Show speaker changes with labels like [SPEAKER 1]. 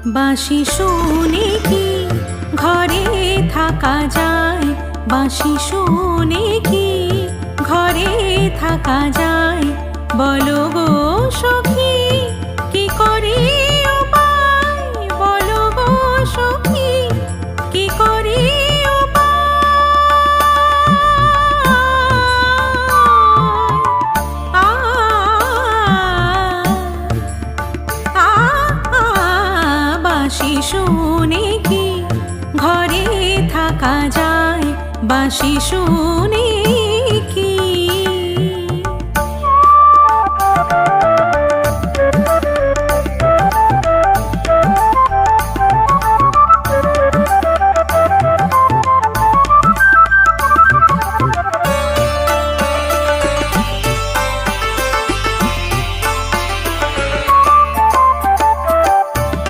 [SPEAKER 1] বাঁশি শুনে কি ঘরে থাকা যায়? বাঁশি শুনে কি ঘরে থাকা যায়? বলো গো সখী, কি করি উপায়? বলো গো সখী, কি করি বাঁশি শুনে কি ঘরে থাকা যায়? বাঁশি শুনে